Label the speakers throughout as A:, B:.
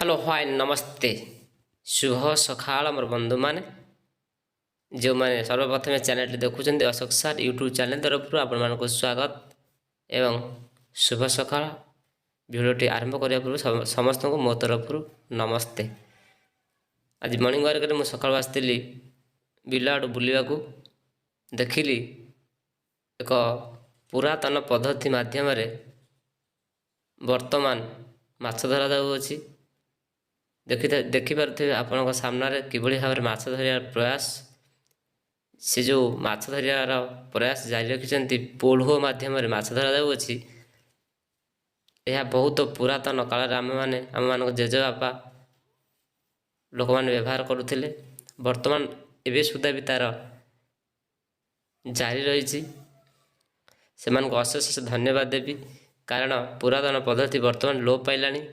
A: Hello hi नमस्ते शुभ सकाल मोर बंधु मैंने जो मैंने सर्वप्रथम चैनल देखुं अशोक सार यूट्यूब चैनल तरफ आपण मानक स्वागत एवं शुभ सकाल भिडियोटी आरंभ करने पूर्व समस्त को मो तरफ नमस्ते। आज मॉर्निंग वर्क में सकाल आसती बिल आड़ बुलवा देखिली एक पुरातन पद्धति माध्यम वर्तमान माछ धरा जाऊँगी देखिपे आपण सामने किभली भाव में माछ धरिया प्रयास से जो माछ धरियार प्रयास जारी रखिंट पोढ़ो मध्यम माछ धरा जाऊँगी। यह बहुत पुरातन काल आम मान जेजेबापा लोक मैंने व्यवहार करुले वर्तमान एवं सुधा भी तार जारी रही से अशेष धन्यवाद देवी कारण पुरातन पद्धति वर्तमान लोप पाइलानी।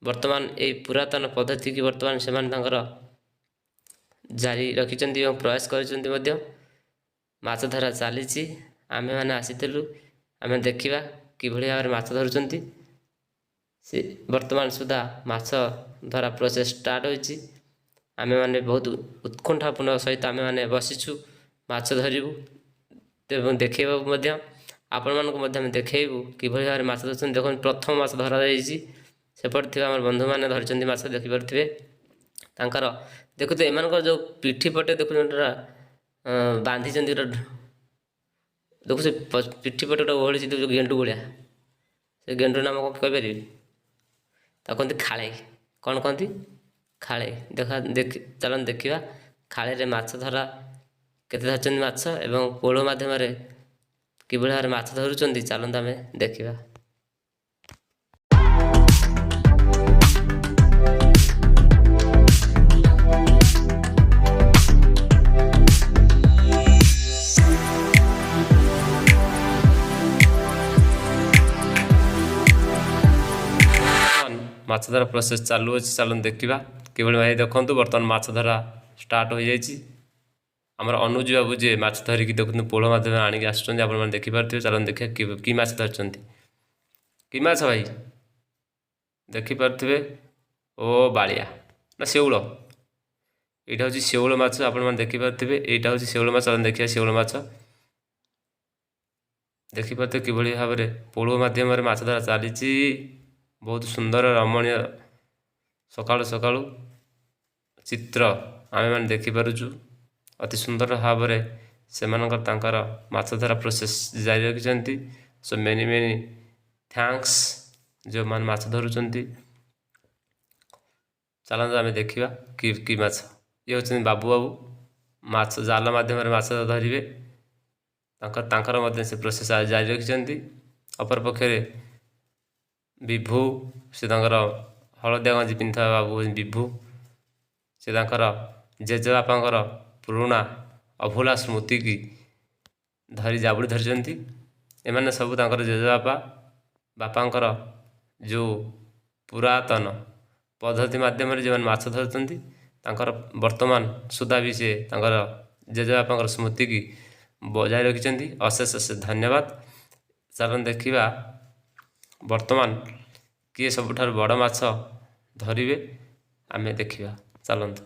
A: वर्तमान ये पुरातन पद्धति की वर्तमान से जारी रखिंट प्रयास कर माछ धरा चली आम मैंने आसीलु आम देखा किभली भाव में माछ धरुंच से वर्तमान सुधा माछ धरा प्रोसेस स्टार्ट होती आम मैंने बहुत उत्कंठापूर्ण सहित आम मैंने बसीचु माछ धरबू देखा आपण मानक देखू किभली भाव में माछ धरुंच देख प्रथम माछ धरा जाइए सेपटे थे आम बंधु मैंने धरी माछ देखिपे देखु एम जो पिठी पटे देखु बांधी देखु से पिठी पटे गोटे ओहली जो गेंडु भाया से गेंडु नाम कौन कहीपर कहते खाले कौन कहती खाले देख चलन देखा खाले माछ धरा केते धरछन्ति माछ एवं पोलो माध्यम किभली भाव माछ धरुंच चलते आम देखा। माछ धरा प्रोसेस चालू अच्छी चलन देखा किभली भाई देखूँ बर्तमान माछ धरा स्टार्ट हो जाइए आमर अनुज बाबू जे माछ धरिकी देखते पोल मध्यम आणिक आसुँच देखिपे चलन देखा कि माछ धरती कि माछ भाई देखिपे ओ बालिया ना शेउल यहाँ हूँ शेउल माछ आप देखिपे यहाँ हूँ शेउल माछ चलन देखिए शेउल माछ देखिपे किभली भाव में पोल मध्यम माछ धरा चली बहुत सुंदर रमणीय सकाळु सकाळु चित्र आमे माने देखि पारुछु अति सुंदर भाव में से माछ धरा प्रोसेस जारी रखिंट सो मेनी थैंक्स जो मान माछ धरुचंती। चलते आम देखा कि माछ ये होचंती बाबू बाबू माछ जाल माध्यम माछ धरिवे से प्रोसेस जारी रखिंट अपर पक्षे विभू से हलदिया गंजी पिंधा बाबू विभू से जेजेबापा पुराणा अभूला स्मृति की धरी जाबुड़ी धरी एमाने सब जेजेबापा बापांकर जो पुरातन पद्धति माध्यम जो माछ धरुंच वर्तमान सुधा भी से जेजेबापा स्मृति की बजाय रखिंट अशेष धन्यवाद। चलन देखा वर्तमान किए सबुठार बड़ माछ धरिवे आमे देखिबा चलंतु।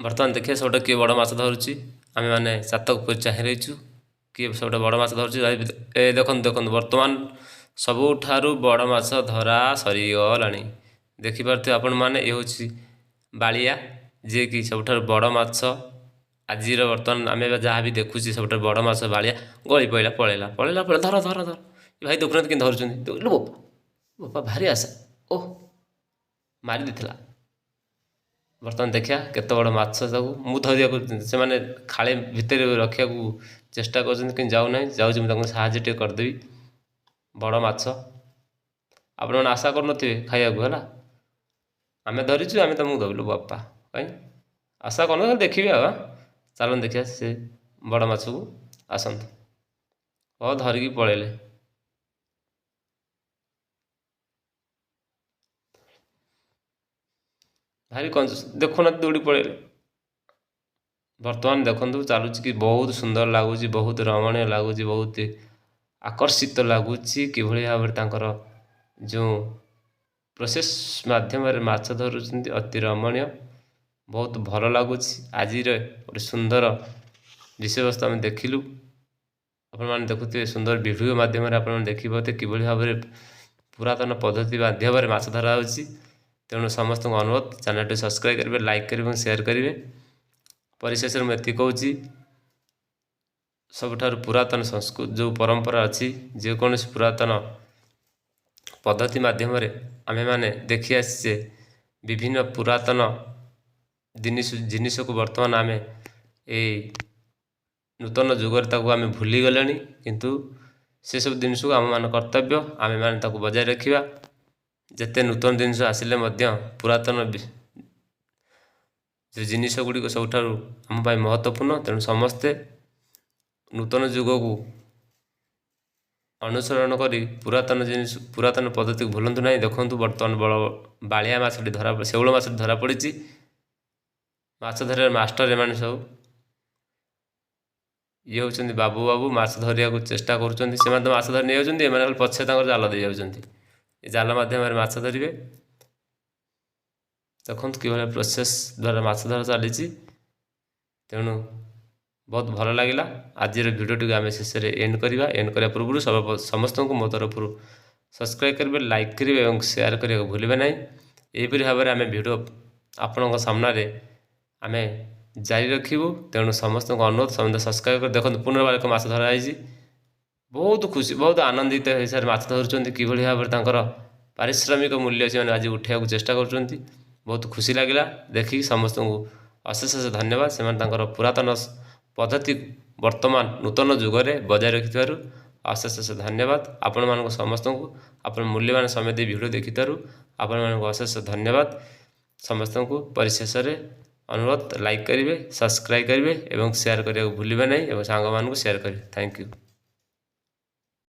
A: ବର୍ତ୍ତମାନ ଦେଖିବା ସବୁଟା କିଏ ବଡ଼ ମାଛ ଧରୁଛି। ଆମେମାନେ ଚାତକ ପରି ଚାହିଁ ରହିଛୁ କିଏ ସବୁଟା ବଡ଼ ମାଛ ଧରୁଛି। ଏ ଦେଖନ୍ତୁ ଦେଖନ୍ତୁ ବର୍ତ୍ତମାନ ସବୁଠାରୁ ବଡ଼ ମାଛ ଧରା ସରିଗଲାଣି। ଦେଖିପାରୁଥିବେ ଆପଣମାନେ ଏ ହେଉଛି ବାଳିଆ, ଯିଏକି ସବୁଠାରୁ ବଡ଼ ମାଛ ଆଜିର ବର୍ତ୍ତମାନ ଆମେ ଯାହା ବି ଦେଖୁଛି ସବୁଠାରୁ ବଡ଼ ମାଛ ବାଳିଆ। ଗଳି ପଡ଼ିଲା ପଳେଇଲା ପଳେଇଲା ପଳେଇଲା ଧର ଧର ଧର। ଏ ଭାଇ ଦେଖୁନାହାନ୍ତି କେମିତି ଧରୁଛନ୍ତି। ବୋପା ଭାରି ଆଶା। ଓହ ମାରି ଦେଇଥିଲା। ବର୍ତ୍ତମାନ ଦେଖିବା କେତେ ବଡ଼ ମାଛ ତାକୁ ମୁଁ ଧରିବାକୁ ସେମାନେ ଖାଳେ ଭିତରେ ରଖିବାକୁ ଚେଷ୍ଟା କରୁଛନ୍ତି କିନ୍ତୁ ଯାଉନାହିଁ। ଯାଉଛି ମୁଁ ତାଙ୍କୁ ସାହାଯ୍ୟ ଟିକେ କରିଦେବି। ବଡ଼ ମାଛ ଆପଣମାନେ ଆଶା କରୁନଥିବେ ଖାଇବାକୁ ହେଲା। ଆମେ ଧରିଛୁ ଆମେ ତମକୁ ଦେବୁ ବାପା କାଇଁ ଆଶା କରୁନ ଦେଖିବି ଆଉ। ଚାଲନ୍ତୁ ଦେଖିବା ସେ ବଡ଼ ମାଛକୁ ଆସନ୍ତୁ। ଧରିକି ପଳେଇଲେ। ଭାରି କଞ୍ଜୁସ ଦେଖୁନାହାନ୍ତି ଦୌଡ଼ି ପଳେଇଲେ। ବର୍ତ୍ତମାନ ଦେଖନ୍ତୁ ଚାଲୁଛି କି ବହୁତ ସୁନ୍ଦର ଲାଗୁଛି, ବହୁତ ରମଣୀୟ ଲାଗୁଛି, ବହୁତ ଆକର୍ଷିତ ଲାଗୁଛି କିଭଳି ଭାବରେ ତାଙ୍କର ଯେଉଁ ପ୍ରୋସେସ୍ ମାଧ୍ୟମରେ ମାଛ ଧରୁଛନ୍ତି ଅତି ରମଣୀୟ, ବହୁତ ଭଲ ଲାଗୁଛି। ଆଜିର ଗୋଟେ ସୁନ୍ଦର ବିଷୟବସ୍ତୁ ଆମେ ଦେଖିଲୁ। ଆପଣମାନେ ଦେଖୁଥିବେ ସୁନ୍ଦର ଭିଡ଼ିଓ ମାଧ୍ୟମରେ ଆପଣମାନେ ଦେଖିପାରୁଥିବେ କିଭଳି ଭାବରେ ପୁରାତନ ପଦ୍ଧତି ମାଧ୍ୟମରେ ମାଛ ଧରା ହେଉଛି। ତେଣୁ ସମସ୍ତଙ୍କୁ ଅନୁରୋଧ ଚ୍ୟାନେଲଟି ସବସ୍କ୍ରାଇବ୍ କରିବେ, ଲାଇକ୍ କରିବେ ଏବଂ ସେୟାର କରିବେ। ପରିଶେଷରେ ମୁଁ ଏତିକି କହୁଛି ସବୁଠାରୁ ପୁରାତନ ସଂସ୍କୃତି ଯେଉଁ ପରମ୍ପରା ଅଛି, ଯେକୌଣସି ପୁରାତନ ପଦ୍ଧତି ମାଧ୍ୟମରେ ଆମେମାନେ ଦେଖି ଆସିଛେ ବିଭିନ୍ନ ପୁରାତନ ଜିନିଷକୁ ବର୍ତ୍ତମାନ ଆମେ ଏଇ ନୂତନ ଯୁଗରେ ତାକୁ ଆମେ ଭୁଲିଗଲେଣି। କିନ୍ତୁ ସେସବୁ ଜିନିଷକୁ ଆମମାନ କର୍ତ୍ତବ୍ୟ ଆମେମାନେ ତାକୁ ବଜାୟ ରଖିବା। ଯେତେ ନୂତନ ଜିନିଷ ଆସିଲେ ମଧ୍ୟ ପୁରାତନ ଯେଉଁ ଜିନିଷ ଗୁଡ଼ିକ ସବୁଠାରୁ ଆମ ପାଇଁ ମହତ୍ତ୍ୱପୂର୍ଣ୍ଣ। ତେଣୁ ସମସ୍ତେ ନୂତନ ଯୁଗକୁ ଅନୁସରଣ କରି ପୁରାତନ ପଦ୍ଧତିକୁ ଭୁଲନ୍ତୁ ନାହିଁ। ଦେଖନ୍ତୁ ବର୍ତ୍ତମାନ ବାଳିଆ ମାଛଟି ଶେଉଳ ମାଛଟି ଧରା ପଡ଼ିଛି। ମାଛ ଧରିବାର ମାଷ୍ଟର ଏମାନେ ସବୁ। ଇଏ ହେଉଛନ୍ତି ବାବୁ ମାଛ ଧରିବାକୁ ଚେଷ୍ଟା କରୁଛନ୍ତି। ସେମାନେ ତ ମାଛ ଧରି ନେଇଯାଉଛନ୍ତି, ଏମାନେ ପଛେ ତାଙ୍କର ଜାଲ ଦେଇ ଯାଉଛନ୍ତି। ଏ ଜାଲ ମାଧ୍ୟମରେ ମାଛ ଧରିବେ। ଦେଖନ୍ତୁ କିଭଳି ପ୍ରୋସେସ୍ ଦ୍ୱାରା ମାଛ ଧରା ଚାଲିଛି। ତେଣୁ ବହୁତ ଭଲ ଲାଗିଲା। ଆଜିର ଭିଡ଼ିଓଟିକୁ ଆମେ ଶେଷରେ ଏଣ୍ଡ କରିବା। ଏଣ୍ଡ କରିବା ପୂର୍ବରୁ ସମସ୍ତଙ୍କୁ ମୋ ତରଫରୁ ସବସ୍କ୍ରାଇବ୍ କରିବେ, ଲାଇକ୍ କରିବେ ଏବଂ ସେୟାର କରିବାକୁ ଭୁଲିବେ ନାହିଁ। ଏହିପରି ଭାବରେ ଆମେ ଭିଡ଼ିଓ ଆପଣଙ୍କ ସାମ୍ନାରେ ଆମେ ଜାରି ରଖିବୁ। ତେଣୁ ସମସ୍ତଙ୍କୁ ଅନୁରୋଧ ସମସ୍ତେ ସବସ୍କ୍ରାଇବ୍ କରି ଦେଖନ୍ତୁ ପୁନର୍ବାର ଏକ ମାଛ ଧରାଯାଇଛି। ବହୁତ ଖୁସି, ବହୁତ ଆନନ୍ଦିତ ହିସାବରେ ମାଛ ଧରୁଛନ୍ତି। କିଭଳି ଭାବରେ ତାଙ୍କର ପାରିଶ୍ରମିକ ମୂଲ୍ୟ ସେମାନେ ଆଜି ଉଠାଇବାକୁ ଚେଷ୍ଟା କରୁଛନ୍ତି। ବହୁତ ଖୁସି ଲାଗିଲା ଦେଖିକି। ସମସ୍ତଙ୍କୁ ଅଶେଷ ଧନ୍ୟବାଦ। ସେମାନେ ତାଙ୍କର ପୁରାତନ ପଦ୍ଧତି ବର୍ତ୍ତମାନ ନୂତନ ଯୁଗରେ ବଜାୟ ରଖିଥିବାରୁ ଅଶେଷ ଧନ୍ୟବାଦ। ଆପଣମାନଙ୍କୁ ସମସ୍ତଙ୍କୁ ଆପଣ ମୂଲ୍ୟବାନ ସମୟ ଦେଇ ଭିଡ଼ିଓ ଦେଖିଥିବାରୁ ଆପଣମାନଙ୍କୁ ଅଶେଷ ଧନ୍ୟବାଦ। ସମସ୍ତଙ୍କୁ ପରିଶେଷରେ ଅନୁରୋଧ ଲାଇକ୍ କରିବେ, ସବସ୍କ୍ରାଇବ୍ କରିବେ ଏବଂ ସେୟାର କରିବାକୁ ଭୁଲିବେ ନାହିଁ ଏବଂ ସାଙ୍ଗମାନଙ୍କୁ ସେୟାର କରିବେ। Thank you.